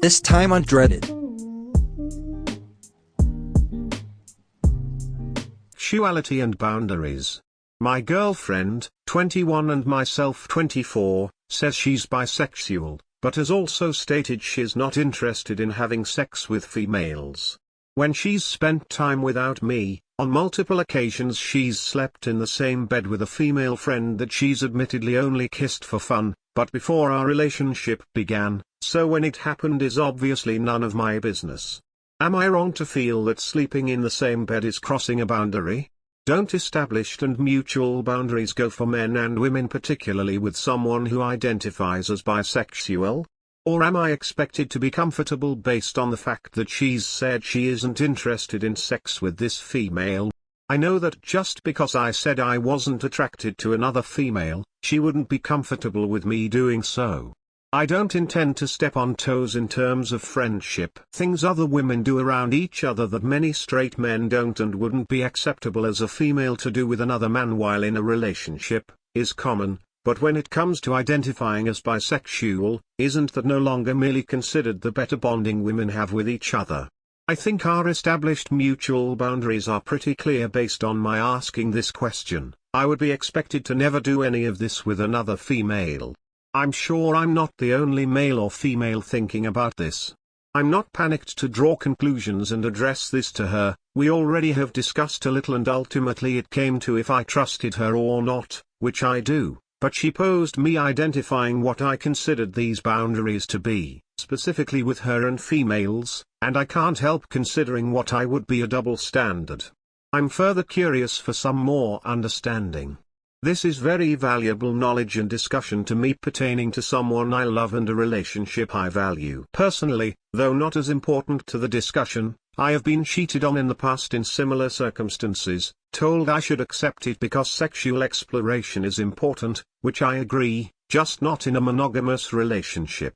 This time on Dreddit. Sexuality and boundaries. My girlfriend, 21 and myself 24, says she's bisexual, but has also stated she's not interested in having sex with females. When she's spent time without me, on multiple occasions she's slept in the same bed with a female friend that she's admittedly only kissed for fun, but before our relationship began, so when it happened is obviously none of my business. Am I wrong to feel that sleeping in the same bed is crossing a boundary? Don't established and mutual boundaries go for men and women, particularly with someone who identifies as bisexual? Or am I expected to be comfortable based on the fact that she's said she isn't interested in sex with this female? I know that just because I said I wasn't attracted to another female, she wouldn't be comfortable with me doing so. I don't intend to step on toes in terms of friendship. Things other women do around each other that many straight men don't and wouldn't be acceptable as a female to do with another man while in a relationship, is common, but when it comes to identifying as bisexual, isn't that no longer merely considered the better bonding women have with each other? I think our established mutual boundaries are pretty clear based on my asking this question. I would be expected to never do any of this with another female. I'm sure I'm not the only male or female thinking about this. I'm not panicked to draw conclusions and address this to her. We already have discussed a little and ultimately it came to if I trusted her or not, which I do, but she posed me identifying what I considered these boundaries to be, specifically with her and females, and I can't help considering what I would be a double standard. I'm further curious for some more understanding. This is very valuable knowledge and discussion to me pertaining to someone I love and a relationship I value. Personally, though not as important to the discussion, I have been cheated on in the past in similar circumstances, told I should accept it because sexual exploration is important, which I agree, just not in a monogamous relationship.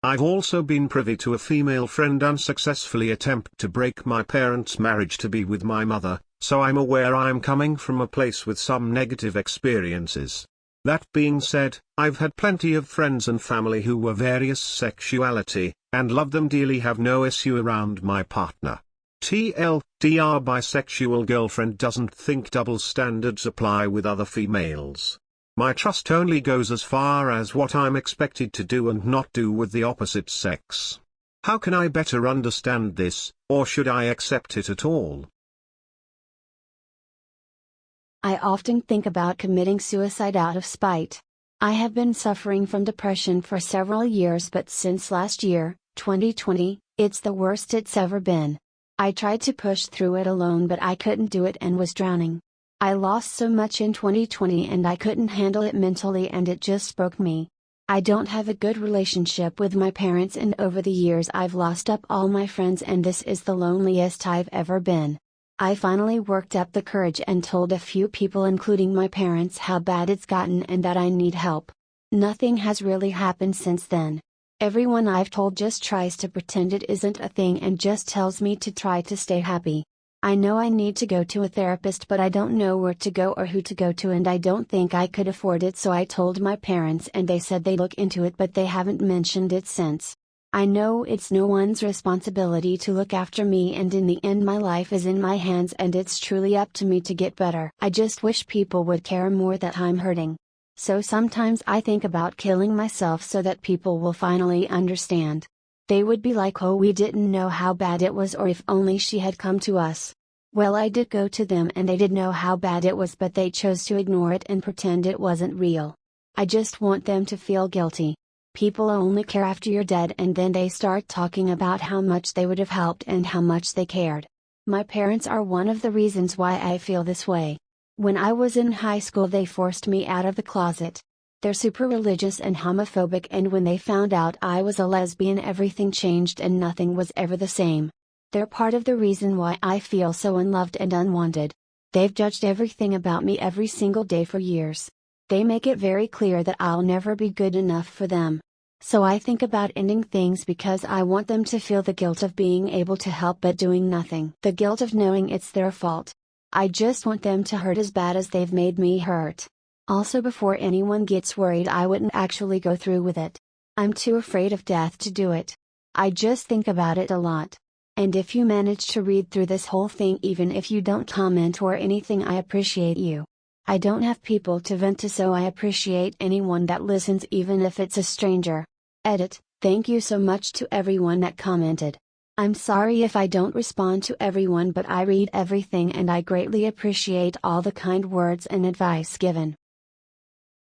I've also been privy to a female friend unsuccessfully attempt to break my parents' marriage to be with my mother, so I'm aware I'm coming from a place with some negative experiences. That being said, I've had plenty of friends and family who were various sexuality, and love them dearly, have no issue around my partner. TLDR bisexual girlfriend doesn't think double standards apply with other females. My trust only goes as far as what I'm expected to do and not do with the opposite sex. How can I better understand this, or should I accept it at all? I often think about committing suicide out of spite. I have been suffering from depression for several years, but since last year, 2020, it's the worst it's ever been. I tried to push through it alone, but I couldn't do it and was drowning. I lost so much in 2020 and I couldn't handle it mentally and it just broke me. I don't have a good relationship with my parents and over the years I've lost up all my friends and this is the loneliest I've ever been. I finally worked up the courage and told a few people including my parents how bad it's gotten and that I need help. Nothing has really happened since then. Everyone I've told just tries to pretend it isn't a thing and just tells me to try to stay happy. I know I need to go to a therapist, but I don't know where to go or who to go to, and I don't think I could afford it, so I told my parents and they said they'd look into it, but they haven't mentioned it since. I know it's no one's responsibility to look after me, and in the end my life is in my hands and it's truly up to me to get better. I just wish people would care more that I'm hurting. So sometimes I think about killing myself so that people will finally understand. They would be like, oh, we didn't know how bad it was, or if only she had come to us. Well, I did go to them and they did know how bad it was, but they chose to ignore it and pretend it wasn't real. I just want them to feel guilty. People only care after you're dead, and then they start talking about how much they would have helped and how much they cared. My parents are one of the reasons why I feel this way. When I was in high school they forced me out of the closet. They're super religious and homophobic, and when they found out I was a lesbian everything changed and nothing was ever the same. They're part of the reason why I feel so unloved and unwanted. They've judged everything about me every single day for years. They make it very clear that I'll never be good enough for them. So I think about ending things because I want them to feel the guilt of being able to help but doing nothing. The guilt of knowing it's their fault. I just want them to hurt as bad as they've made me hurt. Also, before anyone gets worried, I wouldn't actually go through with it. I'm too afraid of death to do it. I just think about it a lot. And if you manage to read through this whole thing, even if you don't comment or anything, I appreciate you. I don't have people to vent to, so I appreciate anyone that listens, even if it's a stranger. Edit. Thank you so much to everyone that commented. I'm sorry if I don't respond to everyone, but I read everything and I greatly appreciate all the kind words and advice given.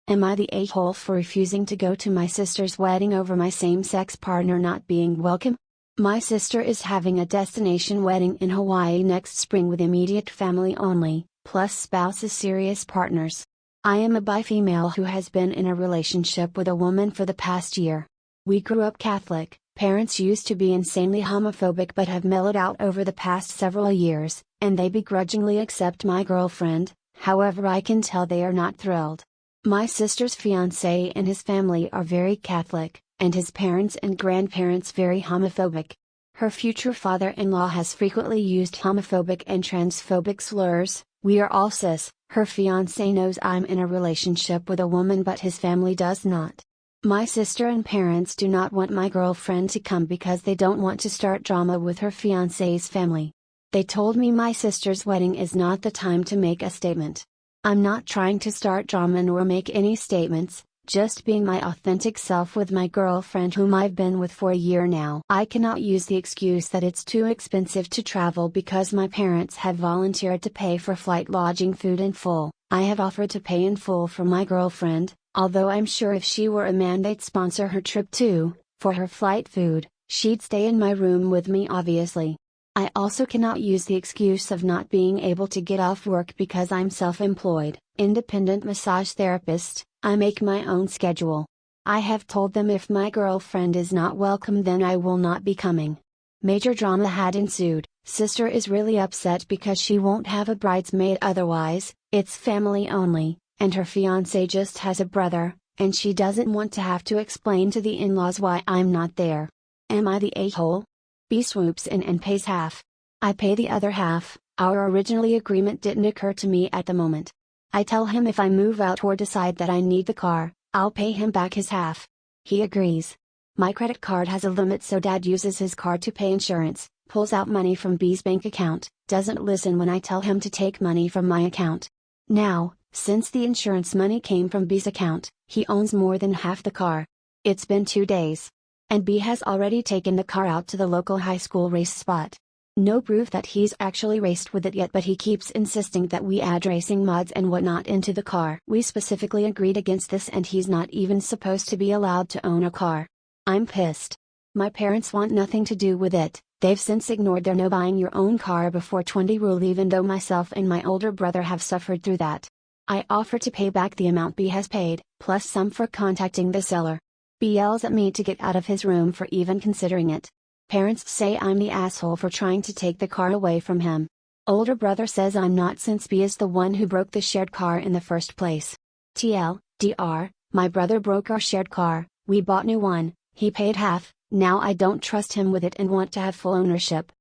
Am I the a-hole for refusing to go to my sister's wedding over my same-sex partner not being welcome? My sister is having a destination wedding in Hawaii next spring with immediate family only, plus spouses, serious partners. I am a bi-female who has been in a relationship with a woman for the past year. We grew up Catholic, parents used to be insanely homophobic but have mellowed out over the past several years, and they begrudgingly accept my girlfriend. However, I can tell they are not thrilled. My sister's fiancé and his family are very Catholic, and his parents and grandparents very homophobic. Her future father-in-law has frequently used homophobic and transphobic slurs. We are all cis. Her fiancé knows I'm in a relationship with a woman, but his family does not. My sister and parents do not want my girlfriend to come because they don't want to start drama with her fiancé's family. They told me my sister's wedding is not the time to make a statement. I'm not trying to start drama nor make any statements, just being my authentic self with my girlfriend whom I've been with for a year now. I cannot use the excuse that it's too expensive to travel because my parents have volunteered to pay for flight, lodging, food in full. I have offered to pay in full for my girlfriend, although I'm sure if she were a man they'd sponsor her trip too. For her flight, food, she'd stay in my room with me obviously. I also cannot use the excuse of not being able to get off work because I'm self-employed, independent massage therapist. I make my own schedule. I have told them if my girlfriend is not welcome then I will not be coming. Major drama had ensued. Sister is really upset because she won't have a bridesmaid otherwise, it's family only, and her fiancé just has a brother, and she doesn't want to have to explain to the in-laws why I'm not there. Am I the a-hole? B swoops in and pays half. I pay the other half. Our originally agreement didn't occur to me at the moment. I tell him if I move out or decide that I need the car, I'll pay him back his half. He agrees. My credit card has a limit, so Dad uses his card to pay insurance, pulls out money from B's bank account, doesn't listen when I tell him to take money from my account. Now, since the insurance money came from B's account, he owns more than half the car. It's been 2 days. And B has already taken the car out to the local high school race spot. No proof that he's actually raced with it yet, but he keeps insisting that we add racing mods and whatnot into the car. We specifically agreed against this, and he's not even supposed to be allowed to own a car. I'm pissed. My parents want nothing to do with it. They've since ignored their no buying your own car before 20 rule, even though myself and my older brother have suffered through that. I offer to pay back the amount B has paid, plus some for contacting the seller. B yells at me to get out of his room for even considering it. Parents say I'm the asshole for trying to take the car away from him. Older brother says I'm not, since B is the one who broke the shared car in the first place. TLDR, my brother broke our shared car, we bought new one, he paid half, now I don't trust him with it and want to have full ownership.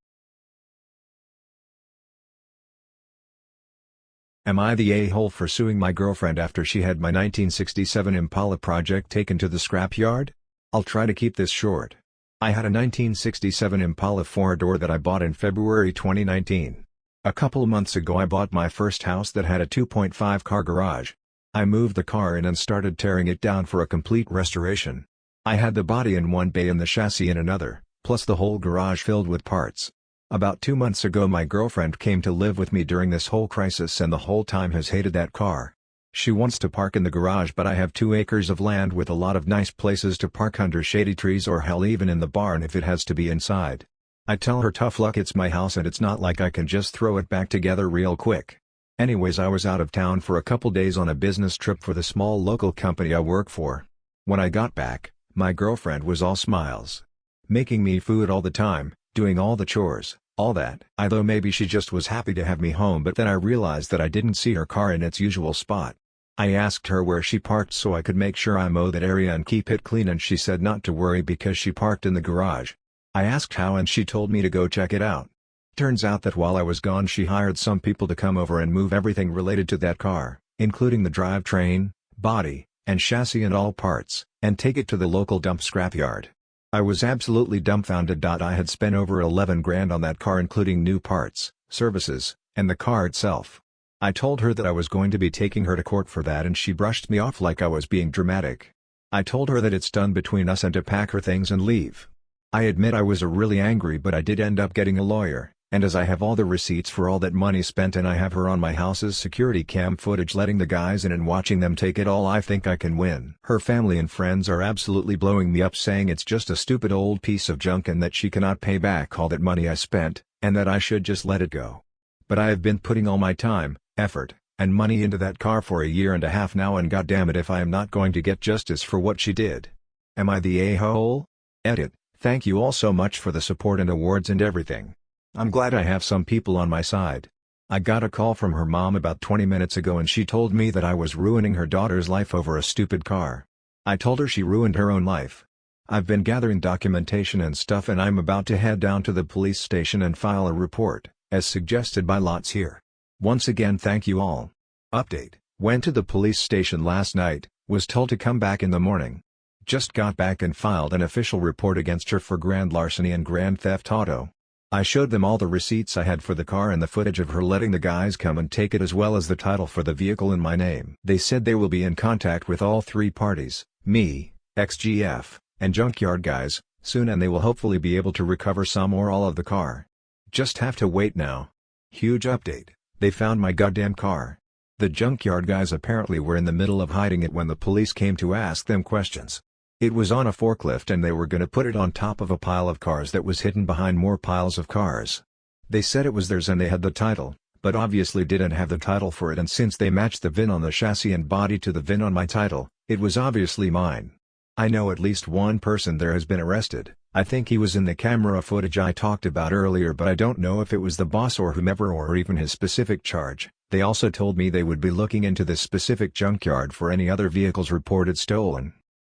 Am I the a-hole for suing my girlfriend after she had my 1967 Impala project taken to the scrapyard? I'll try to keep this short. I had a 1967 Impala 4-door that I bought in February 2019. A couple months ago I bought my first house that had a 2.5 car garage. I moved the car in and started tearing it down for a complete restoration. I had the body in one bay and the chassis in another, plus the whole garage filled with parts. About 2 months ago my girlfriend came to live with me during this whole crisis, and the whole time has hated that car. She wants to park in the garage, but I have 2 acres of land with a lot of nice places to park under shady trees, or hell even in the barn if it has to be inside. I tell her tough luck, it's my house and it's not like I can just throw it back together real quick. Anyways, I was out of town for a couple days on a business trip for the small local company I work for. When I got back, my girlfriend was all smiles. Making me food all the time, doing all the chores, all that. I thought maybe she just was happy to have me home, but then I realized that I didn't see her car in its usual spot. I asked her where she parked so I could make sure I mow that area and keep it clean, and she said not to worry because she parked in the garage. I asked how, and she told me to go check it out. Turns out that while I was gone she hired some people to come over and move everything related to that car, including the drivetrain, body, and chassis and all parts, and take it to the local dump scrapyard. I was absolutely dumbfounded. I had spent over 11 grand on that car including new parts, services, and the car itself. I told her that I was going to be taking her to court for that and she brushed me off like I was being dramatic. I told her that it's done between us and to pack her things and leave. I admit I was really angry, but I did end up getting a lawyer, and as I have all the receipts for all that money spent and I have her on my house's security cam footage letting the guys in and watching them take it all, I think I can win. Her family and friends are absolutely blowing me up saying it's just a stupid old piece of junk and that she cannot pay back all that money I spent, and that I should just let it go. But I have been putting all my time, effort, and money into that car for a year and a half now, and goddamn it if I am not going to get justice for what she did. Am I the a-hole? Edit. Thank you all so much for the support and awards and everything. I'm glad I have some people on my side. I got a call from her mom about 20 minutes ago and she told me that I was ruining her daughter's life over a stupid car. I told her she ruined her own life. I've been gathering documentation and stuff and I'm about to head down to the police station and file a report, as suggested by lots here. Once again thank you all. Update: went to the police station last night, was told to come back in the morning. Just got back and filed an official report against her for grand larceny and grand theft auto. I showed them all the receipts I had for the car and the footage of her letting the guys come and take it as well as the title for the vehicle in my name. They said they will be in contact with all three parties, me, XGF, and junkyard guys, soon and they will hopefully be able to recover some or all of the car. Just have to wait now. Huge update: they found my goddamn car. The junkyard guys apparently were in the middle of hiding it when the police came to ask them questions. It was on a forklift and they were gonna put it on top of a pile of cars that was hidden behind more piles of cars. They said it was theirs and they had the title, but obviously didn't have the title for it, and since they matched the VIN on the chassis and body to the VIN on my title, it was obviously mine. I know at least one person there has been arrested. I think he was in the camera footage I talked about earlier, but I don't know if it was the boss or whomever or even his specific charge. They also told me they would be looking into this specific junkyard for any other vehicles reported stolen.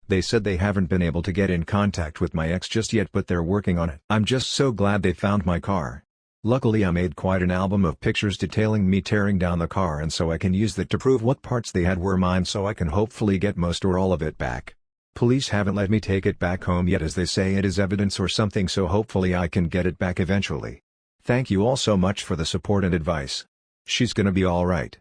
They said they haven't been able to get in contact with my ex just yet, but they're working on it. I'm just so glad they found my car. Luckily I made quite an album of pictures detailing me tearing down the car, and so I can use that to prove what parts they had were mine, so I can hopefully get most or all of it back. Police haven't let me take it back home yet as they say it is evidence or something, so hopefully I can get it back eventually. Thank you all so much for the support and advice. She's gonna be alright.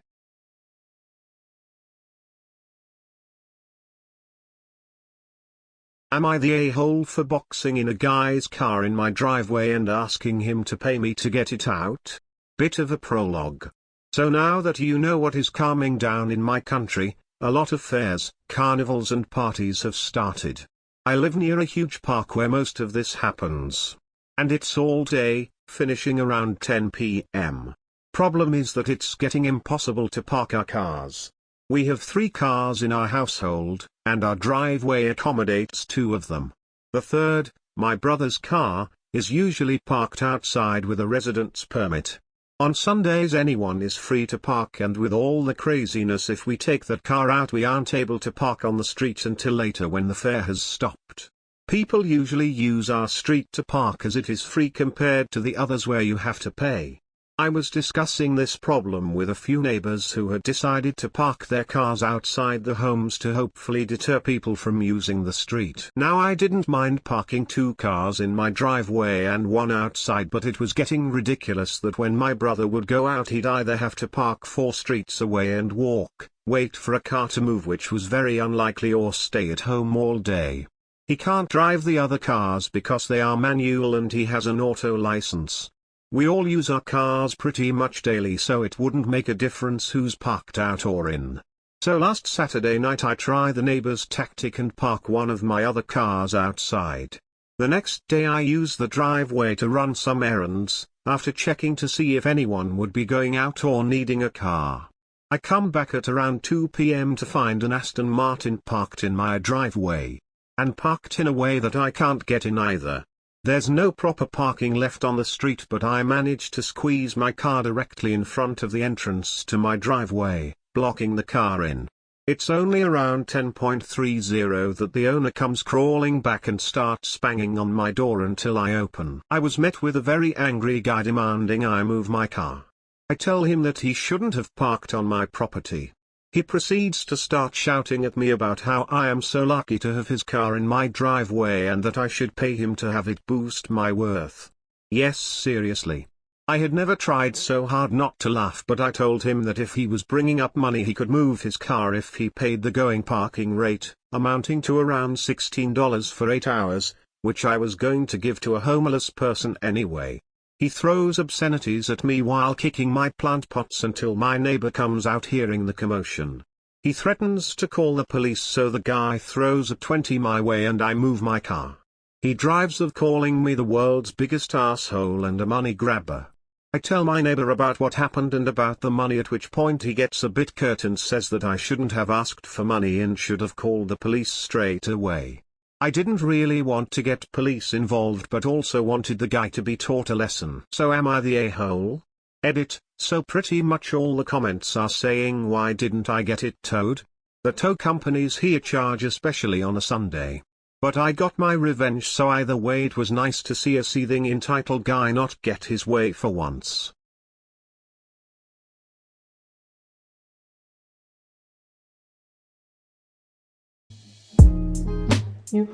Am I the a-hole for boxing in a guy's car in my driveway and asking him to pay me to get it out? Bit of a prologue. So now that you know what is calming down in my country, a lot of fairs, carnivals and parties have started. I live near a huge park where most of this happens. And it's all day, finishing around 10 p.m. Problem is that it's getting impossible to park our cars. We have 3 cars in our household, and our driveway accommodates 2 of them. The third, my brother's car, is usually parked outside with a residence permit. On Sundays anyone is free to park, and with all the craziness, if we take that car out we aren't able to park on the street until later when the fair has stopped. People usually use our street to park as it is free compared to the others where you have to pay. I was discussing this problem with a few neighbors who had decided to park their cars outside the homes to hopefully deter people from using the street. Now I didn't mind parking 2 cars in my driveway and 1 outside, but it was getting ridiculous that when my brother would go out he'd either have to park 4 streets away and walk, wait for a car to move, which was very unlikely, or stay at home all day. He can't drive the other cars because they are manual and he has an auto license. We all use our cars pretty much daily, so it wouldn't make a difference who's parked out or in. So last Saturday night I tried the neighbor's tactic and park one of my other cars outside. The next day I used the driveway to run some errands, after checking to see if anyone would be going out or needing a car. I come back at around 2 p.m. to find an Aston Martin parked in my driveway. And parked in a way that I can't get in either. There's no proper parking left on the street, but I managed to squeeze my car directly in front of the entrance to my driveway, blocking the car in. It's only around 10:30 that the owner comes crawling back and starts banging on my door until I open. I was met with a very angry guy demanding I move my car. I tell him that he shouldn't have parked on my property. He proceeds to start shouting at me about how I am so lucky to have his car in my driveway and that I should pay him to have it boost my worth. Yes, seriously. I had never tried so hard not to laugh, but I told him that if he was bringing up money he could move his car if he paid the going parking rate, amounting to around $16 for 8 hours, which I was going to give to a homeless person anyway. He throws obscenities at me while kicking my plant pots until my neighbor comes out hearing the commotion. He threatens to call the police, so the guy throws a 20 my way and I move my car. He drives off calling me the world's biggest asshole and a money grabber. I tell my neighbor about what happened and about the money, at which point he gets a bit curt and says that I shouldn't have asked for money and should have called the police straight away. I didn't really want to get police involved but also wanted the guy to be taught a lesson. So am I the a-hole? Edit. So pretty much all the comments are saying, why didn't I get it towed? The tow companies here charge, especially on a Sunday. But I got my revenge, so either way it was nice to see a seething entitled guy not get his way for once. You